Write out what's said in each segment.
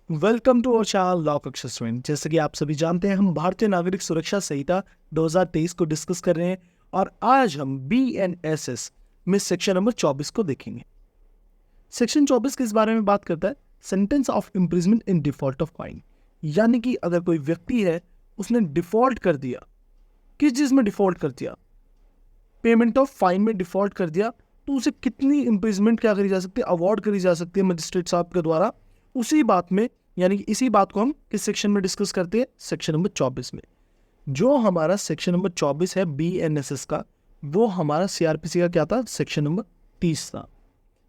Welcome to our channel law कक्षा student. जैसे कि आप सभी जानते हैं, हम भारतीय नागरिक सुरक्षा संहिता 2023 को डिस्कस कर रहे हैं और आज हम BNSS में सेक्शन नंबर 24 को देखेंगे। सेक्शन 24 किस बारे में बात करता है? Sentence of imprisonment in default of fine. यानी कि अगर कोई व्यक्ति है, उसने डिफॉल्ट कर दिया, किस चीज में डिफॉल्ट कर दिया? पेमेंट ऑफ फाइन में डिफॉल्ट कर दिया, तो उसे कितनी इम्प्रिजमेंट क्या करी जा सकती है? अवॉर्ड करी जा सकती है मजिस्ट्रेट साहब के द्वारा। उसी बात में, यानी कि इसी बात को हम किस सेक्शन में डिस्कस करते हैं? सेक्शन नंबर 24 में। जो हमारा सेक्शन नंबर 24 है BNSS का, वो हमारा CRPC का क्या था? सेक्शन नंबर 30 था।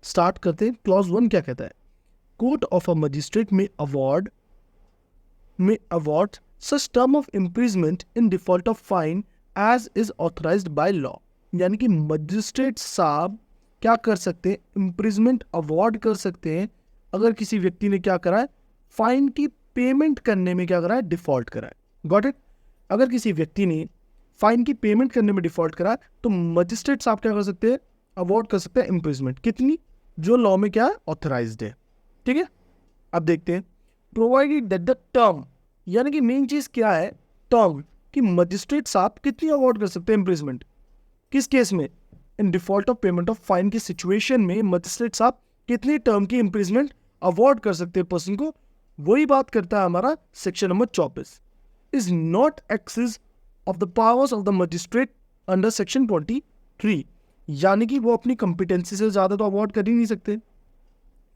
स्टार्ट करते हैं। क्लॉज 1 क्या कहता है? कोर्ट ऑफ अ मजिस्ट्रेट में award such term of imprisonment in default of fine as is authorised by law. यानी कि मजिस्ट्रेट साहब क्या कर सकते हैं? इम्प्रिजमेंट अवॉर्ड कर सकते हैं अगर किसी व्यक्ति ने क्या करा है? फाइन की पेमेंट करने में क्या करा है? डिफॉल्ट करा है। Got it? अगर किसी व्यक्ति ने फाइन की पेमेंट करने में डिफॉल्ट करा तो मजिस्ट्रेट साहब क्या कर सकते हैं? अवॉर्ड कर सकते हैं इम्प्रिजमेंट। कितनी? जो लॉ में क्या है? ऑथराइज्ड है। ठीक है, अब देखते हैं। प्रोवाइडेड दैट द टर्म, यानी कि मेन चीज क्या है? टर्म कि मजिस्ट्रेट साहब कितनी अवॉर्ड कर सकते हैं इम्प्रिजमेंट? किस केस में? इन default of payment of fine की सिचुएशन में मजिस्ट्रेट साहब कितनी टर्म की इम्प्रिजमेंट अवॉर्ड कर सकते हैं पर्सन को? वही बात करता है हमारा section number 24। Is not excess of the powers of the magistrate under section 23। यानी कि वो अपनी कंपिटेंसी से ज्यादा तो अवॉर्ड कर ही नहीं सकते।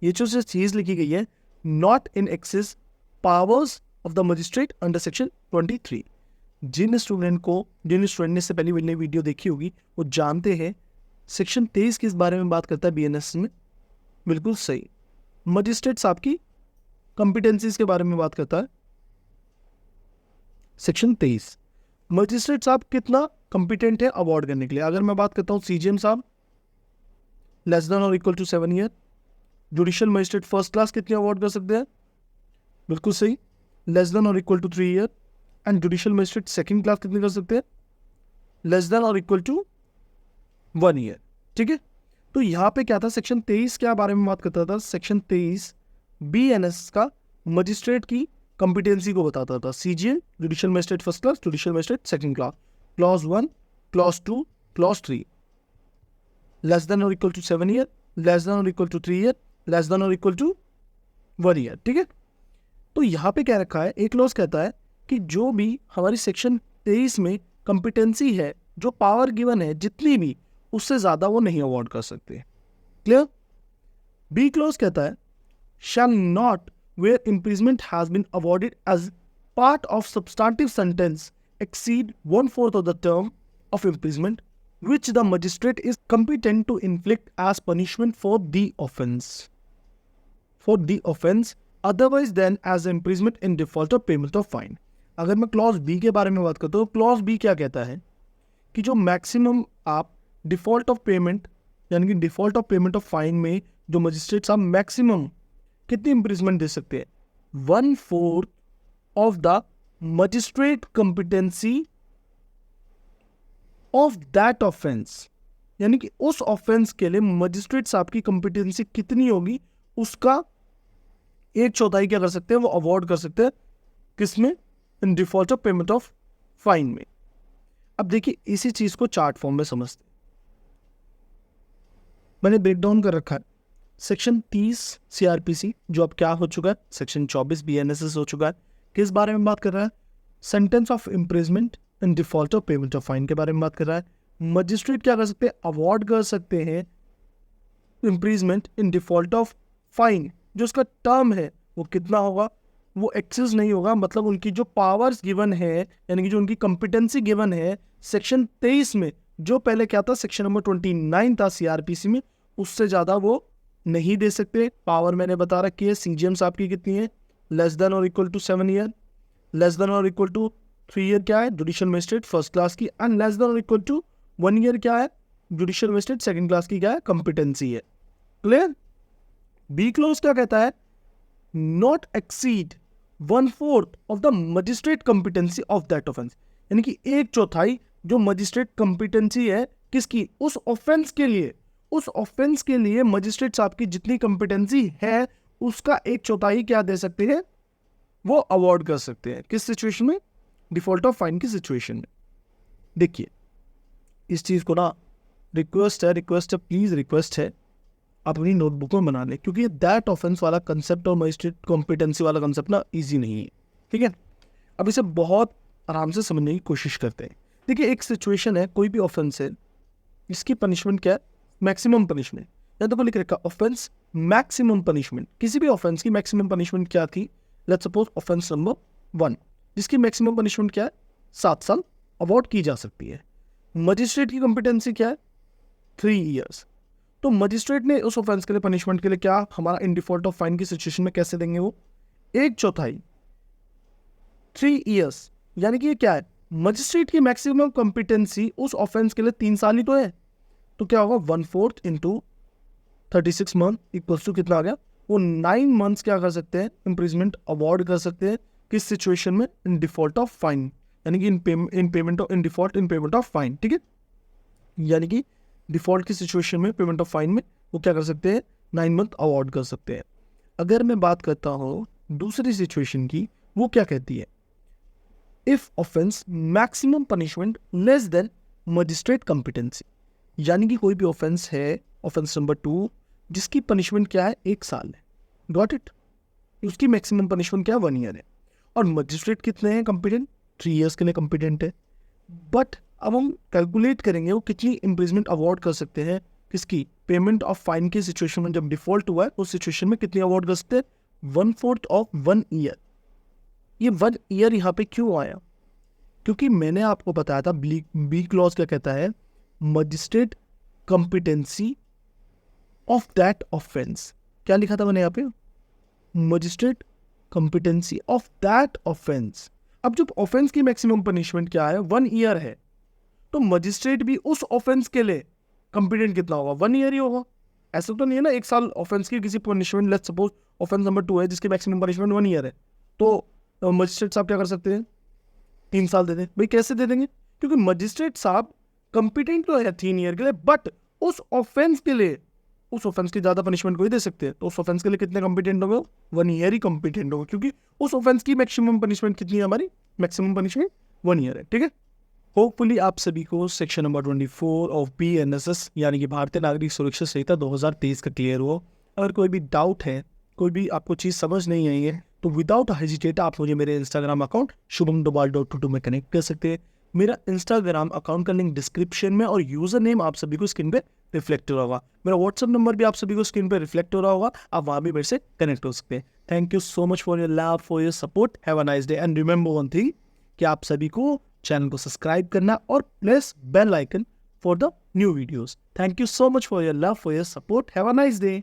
ये जो चीज लिखी गई है, not in excess powers of the magistrate under section 23। जिन स्टूडेंट ने इससे पहले मैंने वीडियो देखी होगी, वो जानते हैं सेक्शन 23 किस बारे में बात करता है BNSS में। बिल्कुल सही, मजिस्ट्रेट साहब की कॉम्पिटेंसीज के बारे में बात करता है सेक्शन 23। मजिस्ट्रेट साहब कितना कॉम्पिटेंट है अवॉर्ड करने के लिए? अगर मैं बात करता हूं CJM साहब लेस देन और equal to 7 year. Judicial magistrate first class कितनी अवॉर्ड कर सकते हैं? बिल्कुल सही, लेस देन और equal to 3 year. And judicial magistrate second class कितनी कर सकते हैं? लेस देन और इक्वल टू 1 ईयर। ठीक है, तो यहाँ पे क्या था? सेक्शन 23 क्या बारे में बात करता था? सेक्शन 23 BNSS का मजिस्ट्रेट की कॉम्पिटेंसी को बताता था। CJM judicial magistrate first class, judicial magistrate second class, clause 1, clause 2, clause 3, less than और equal to 7 year, less than और equal to 3 year, less than और इक्वल टू 1 ईयर। ठीक है, तो यहाँ पे क्या रखा है? एक क्लॉज कहता है कि जो भी हमारी सेक्शन 23 में कॉम्पिटेंसी है, जो पावर गिवन है, जितनी भी, उससे ज्यादा वो नहीं अवॉर्ड कर सकते। क्लियर? B क्लॉज कहता है shall not, where imprisonment has been awarded as part of substantive sentence, exceed 1/4 of the term of imprisonment which the magistrate is competent to inflict as punishment for the offence otherwise than as imprisonment in default of payment of fine। अगर मैं clause B के बारे में बात करता हूँ, clause B क्या कहता है कि जो मैक्सिमम आप डिफॉल्ट ऑफ पेमेंट, यानी कि default of payment of fine में जो मजिस्ट्रेट साहब मैक्सिमम कितनी इम्प्रिजमेंट दे सकते हैं? 1/4 of the magistrate competency of that offence. यानी कि उस ऑफेंस के लिए मजिस्ट्रेट साहब की कॉम्पिटेंसी कितनी होगी, उसका 1/4 क्या कर सकते हैं? वो अवॉर्ड कर सकते हैं। किसमें? इन default of payment of fine में। अब देखिए, इसी चीज को चार्ट फॉर्म में समझते हैं। मैंने ब्रेकडाउन कर रखा है। सेक्शन 30 CRPC जो अब क्या हो चुका है? सेक्शन 24 BNSS हो चुका है। किस बारे में बात कर रहा है? Sentence of imprisonment in default of payment of fine के बारे में बात कर रहा है। मजिस्ट्रेट क्या कर सकते हैं? अवॉर्ड कर सकते हैं imprisonment in default of fine. जो उसका टर्म है वो कितना होगा? वो एक्सेस नहीं होगा। मतलब उनकी जो पावर्स गिवन है, यानी कि जो उनकी कॉम्पिटेंसी गिवन है सेक्शन 23 में, जो पहले क्या था? सेक्शन नंबर 29 था CRPC में, उससे ज्यादा वो नहीं दे सकते। पावर मैंने बता रखी है। CJM साहब की कितनी है? लेस देन और equal to 7 year, less than और इक्वल टू 3 ईयर क्या है? जुडिशियल मजिस्ट्रेट फर्स्ट क्लास की। एंड लेस देन और इक्वल टू 1 ईयर क्या है? जुडिशियल मजिस्ट्रेट सेकंड क्लास की क्या है? कॉम्पिटेंसी है। क्लियर? B क्लोज क्या कहता है? Not exceed 1/4 of the magistrate competency of that offence. यानी कि 1/4 जो मजिस्ट्रेट कॉम्पिटेंसी है किसकी? उस ऑफेंस के लिए। उस ऑफेंस के लिए मजिस्ट्रेट साहब की जितनी कॉम्पिटेंसी है, उसका 1/4 क्या दे सकते हैं? वो अवॉइड कर सकते हैं। किस सिचुएशन में? डिफॉल्ट ऑफ फाइन की सिचुएशन में। देखिए इस चीज़ को ना रिक्वेस्ट है, प्लीज़ रिक्वेस्ट है, आप अपनी नोटबुक में बना लें, क्योंकि दैट ऑफेंस वाला कंसेप्ट और मजिस्ट्रेट कॉम्पिटेंसी वाला कंसेप्ट ना ईजी नहीं है, ठीक है। अब इसे बहुत आराम से समझने की कोशिश करते हैं। देखिए एक सिचुएशन है, कोई भी ऑफेंस है, इसकी पनिशमेंट क्या है? Maximum punishment. या तो लिख रखा ऑफेंस मैक्सिमम पनिशमेंट। किसी भी ऑफेंस की मैक्सिमम पनिशमेंट क्या थी? लेट्स सपोज ऑफेंस नंबर 1, जिसकी मैक्सिमम पनिशमेंट क्या है? 7 साल अवॉर्ड की जा सकती है। मजिस्ट्रेट की कॉम्पिटेंसी क्या है? 3 ईयर्स। तो मजिस्ट्रेट ने उस ऑफेंस के लिए पनिशमेंट के लिए क्या हमारा इन डिफॉल्ट ऑफ फाइन की सिचुएशन में कैसे देंगे? वो 1/4 3 ईयर्स, यानी कि ये क्या है? मजिस्ट्रेट की मैक्सिमम कॉम्पिटेंसी उस ऑफेंस के लिए 3 साल ही तो है, तो क्या होगा? 1/4 इंटू 36 मंथ इक्वल्स टू कितना आ गया? वो 9 मंथ्स क्या कर सकते हैं? इम्प्रिजमेंट अवॉर्ड कर सकते हैं। किस सिचुएशन में? इन डिफॉल्ट ऑफ फाइन, यानी कि इन पेमेंट ऑफ फाइन, ठीक है। यानी कि डिफॉल्ट की सिचुएशन में पेमेंट ऑफ फाइन में वो क्या कर सकते हैं? 9 मंथ अवॉर्ड कर सकते हैं। अगर मैं बात करता हूँ दूसरी सिचुएशन की, वो क्या कहती है? If offence maximum punishment less than magistrate competency, यानी कि कोई भी ऑफेंस है, ऑफेंस नंबर 2, जिसकी पनिशमेंट क्या है? 1 साल है। Got it? उसकी मैक्सिमम पनिशमेंट क्या है? 1 ईयर है। और मजिस्ट्रेट कितने हैं कॉम्पिटेंट? 3 ईयर्स के लिए कॉम्पिटेंट है। बट अब हम कैलकुलेट करेंगे वो कितनी इम्प्रिजमेंट अवॉर्ड कर सकते हैं। किसकी? पेमेंट ऑफ फाइन की सिचुएशन में जब डिफॉल्ट हुआ है उस सिचुएशन में कितनी अवॉर्ड कर सकते हैं? 1/4 ऑफ 1 ईयर। ये 1 ईयर यहाँ पे क्यों आया? क्योंकि मैंने आपको बताया था बी क्लॉज क्या कहता है? Magistrate competency of that offence. क्या लिखा था मैंने यहाँ पे? Magistrate competency of that offence. अब जब ऑफेंस की मैक्सिमम पनिशमेंट क्या है? 1 ईयर है, तो मजिस्ट्रेट भी उस ऑफेंस के लिए कॉम्पिटेंट कितना होगा? 1 ईयर ही होगा। ऐसा तो नहीं है ना 1 साल ऑफेंस की किसी punishment, let's suppose offence number 2 है जिसकी मैक्सिमम पनिशमेंट 1 ईयर है, तो मजिस्ट्रेट साहब क्या कर सकते हैं? 3 साल दे दें। भाई कैसे दे देंगे? क्योंकि मजिस्ट्रेट साहब कॉम्पिटेंट तो है 3 ईयर के लिए, बट उस ऑफेंस के लिए, उस ऑफेंस की ज्यादा पनिशमेंट को ही दे सकते हैं। तो उस ऑफेंस के लिए कितने कॉम्पिटेंट होंगे? 1 ईयर ही कॉम्पिटेंट होगा, क्योंकि उस ऑफेंस की मैक्सिमम पनिशमेंट कितनी है? हमारी मैक्सिमम पनिशमेंट 1 ईयर है, ठीक है। होपफुली आप सभी को सेक्शन नंबर 24 ऑफ BNSS यानी कि भारतीय नागरिक सुरक्षा संहिता 2023 का क्लियर हो। अगर कोई भी डाउट है, कोई भी आपको चीज़ समझ नहीं आई है, तो विदाउट हेजिटेट आप मुझे मेरे इंस्टाग्राम अकाउंट shubhamdobal.22 में कनेक्ट कर सकते हैं। मेरा इंस्टाग्राम अकाउंट का लिंक डिस्क्रिप्शन में और यूजर नेम आप सभी को स्क्रीन पे रिफ्लेक्ट हो रहा होगा। मेरा व्हाट्सअप नंबर भी आप सभी को स्क्रीन पे रिफ्लेक्ट हो रहा होगा, आप वहाँ भी मेरे से कनेक्ट हो सकते हैं। Thank you so much for your love, for your support. Have a nice day and remember one thing कि आप सभी को चैनल को सब्सक्राइब करना और press bell icon for the new videos. Thank you so much for your love, for your support. Have a nice day.